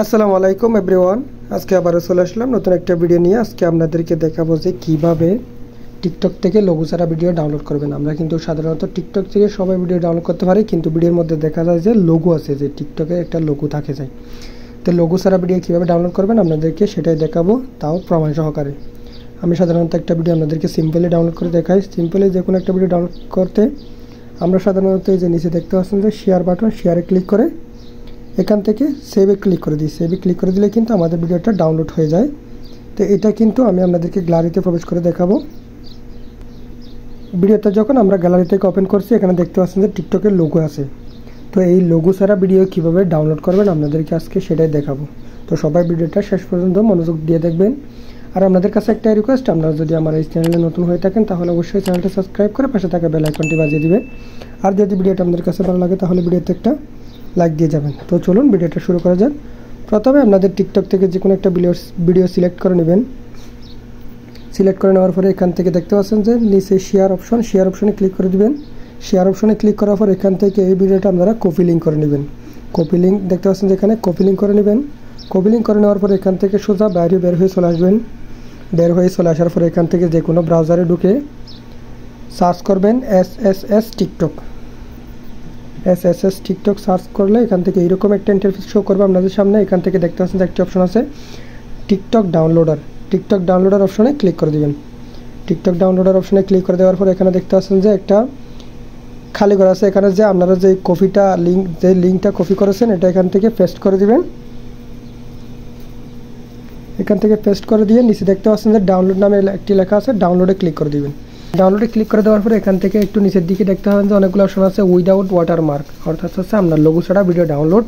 আসসালামু আলাইকুম এভরিওয়ান। আজকে আবারও চলে আসলাম নতুন একটা ভিডিও নিয়ে। আজকে আপনাদেরকে দেখাবো যে কীভাবে টিকটক থেকে লঘু ছাড়া ভিডিও ডাউনলোড করবেন। আমরা কিন্তু সাধারণত টিকটক থেকে সবাই ভিডিও ডাউনলোড করতে পারি, কিন্তু ভিডিওর মধ্যে দেখা যায় যে লঘু আছে, যে টিকটকে একটা লঘু থাকে যায়। তো লঘু ছাড়া ভিডিও কীভাবে ডাউনলোড করবেন আপনাদেরকে সেটাই দেখাবো, তাও প্রমাণ সহকারে। আমি সাধারণত একটা ভিডিও আপনাদেরকে সিম্পলি ডাউনলোড করে দেখাই। সিম্পলি যে কোনো একটা ভিডিও ডাউনলোড করতে আমরা সাধারণত এই যে নিচে দেখতে পাচ্ছেন যে শেয়ার বাটন, শেয়ারে ক্লিক করে এখান থেকে সেভে ক্লিক করে দিই। সেভে ক্লিক করে দিলে কিন্তু আমাদের ভিডিওটা ডাউনলোড হয়ে যায়। তো এটা কিন্তু আমি আপনাদেরকে গ্যালারিতে প্রবেশ করে দেখাবো। ভিডিওটা যখন আমরা গ্যালারি থেকে ওপেন করছি, এখানে দেখতে পাচ্ছেন যে টিকটকের লোগো আছে। তো এই লোগো ছাড়া ভিডিও কীভাবে ডাউনলোড করবেন আপনাদেরকে আজকে সেটাই দেখাবো। তো সবাই ভিডিওটা শেষ পর্যন্ত মনোযোগ দিয়ে দেখবেন। আর আপনাদের কাছে একটা রিকোয়েস্ট, আপনারা যদি আমার এই চ্যানেলে নতুন হয়ে থাকেন তাহলে অবশ্যই চ্যানেলটা সাবস্ক্রাইব করে পাশে থাকা বেল আইকনটি বাজিয়ে দিবেন। আর যদি ভিডিওটা আপনাদের কাছে ভালো লাগে তাহলে ভিডিওতে একটা লাইক দিয়ে যাবেন। তো চলুন ভিডিওটা শুরু করা যাক। প্রথমে আপনাদের টিকটক থেকে যে কোনো একটা ভিডিও সিলেক্ট করে নেবেন। সিলেক্ট করে নেওয়ার পরে এখান থেকে দেখতে পাচ্ছেন যে নিচে শেয়ার অপশনে ক্লিক করে দিবেন। শেয়ার অপশনে ক্লিক করার পর এখান থেকে এই ভিডিওটা আপনারা কপি লিঙ্ক করে নেবেন। কপি লিঙ্ক দেখতে পাচ্ছেন যে এখানে কপি লিঙ্ক করে নেবেন। কপি লিঙ্ক করে নেওয়ার পর এখান থেকে সোজা বের হয়ে চলে আসবেন। বের হয়ে চলে আসার পর এখান থেকে যে কোনো ব্রাউজারে ঢুকে সার্চ করবেন SSS টিকটক সার্চ করলে এখান থেকে এইরকম একটা ইন্টারফেস শো করবে আপনাদের সামনে। এখান থেকে দেখতে পাচ্ছেন যে একটা অপশন আছে টিকটক ডাউনলোডার অপশনে ক্লিক করে দিবেন। টিকটক ডাউনলোডার অপশনে ক্লিক করে দেওয়ার পর এখানে দেখতে পাচ্ছেন যে একটা খালি ঘর আছে। এখানে যে আপনারা যে লিঙ্কটা কপি করেছেন এটা এখান থেকে পেস্ট করে দিবেন। এখান থেকে পেস্ট করে দিয়ে নিচে দেখতে পাচ্ছেন যে ডাউনলোড নামে একটি লেখা আছে, ডাউনলোডে ক্লিক করে দিবেন। ডাউনলোডে ক্লিক করে দেওয়ার পরে এখান থেকে একটু নিচের দিকে দেখতে পাবেন যে অনেকগুলো অপশন আছে উইদাউট ওয়াটারমার্ক, অর্থাৎ হচ্ছে আপনার লঘু ছাড়া ভিডিও ডাউনলোড।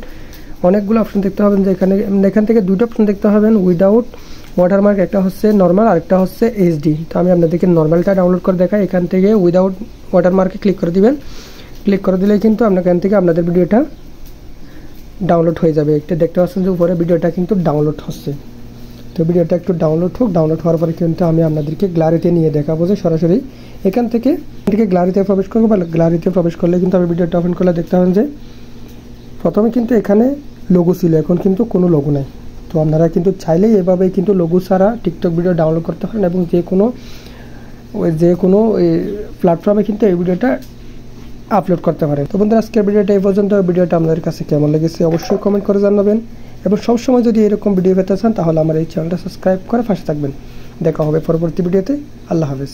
অনেকগুলো অপশন দেখতে পাবেন যে এখান থেকে দুটো অপশন দেখতে পাবেন উইদাউট ওয়াটারমার্ক, একটা হচ্ছে নর্মাল আর একটা হচ্ছে HD। তো আমি আপনাদেরকে নর্মালটা ডাউনলোড করে দেখাই। এখান থেকে উইদাউট ওয়াটারমার্কে ক্লিক করে দিবেন। ক্লিক করে দিলেই কিন্তু এখান থেকে আপনাদের ভিডিওটা ডাউনলোড হয়ে যাবে। একটা দেখতে পাচ্ছেন যে উপরে ভিডিওটা কিন্তু ডাউনলোড হচ্ছে। তো ভিডিওটা একটু ডাউনলোড হওয়ার পরে কিন্তু আমি আপনাদেরকে গ্যালারিতে নিয়ে দেখাবো যে সরাসরি এখান থেকে গ্যালারিতে প্রবেশ করবো। বা গ্যালারিতে প্রবেশ করলে কিন্তু আমি ভিডিওটা ওপেন করলে দেখতে পাবেন যে প্রথমে কিন্তু এখানে লোগো ছিল, এখন কিন্তু কোনো লোগো নাই। তো আপনারা কিন্তু চাইলেই এভাবেই কিন্তু লোগো ছাড়া টিকটক ভিডিও ডাউনলোড করতে পারেন এবং যে কোনো প্ল্যাটফর্মে কিন্তু এই ভিডিওটা আপলোড করতে পারেন। তো বন্ধুরা আজকের ভিডিওটা এই পর্যন্ত। ভিডিওটা আপনাদের কাছে কেমন লেগেছে অবশ্যই কমেন্ট করে জানাবেন এবং সবসময় যদি এরকম ভিডিও পেতে চান তাহলে আমার এই চ্যানেলটা সাবস্ক্রাইব করে পাশে থাকবেন। দেখা হবে পরবর্তী ভিডিওতে। আল্লাহ হাফেজ।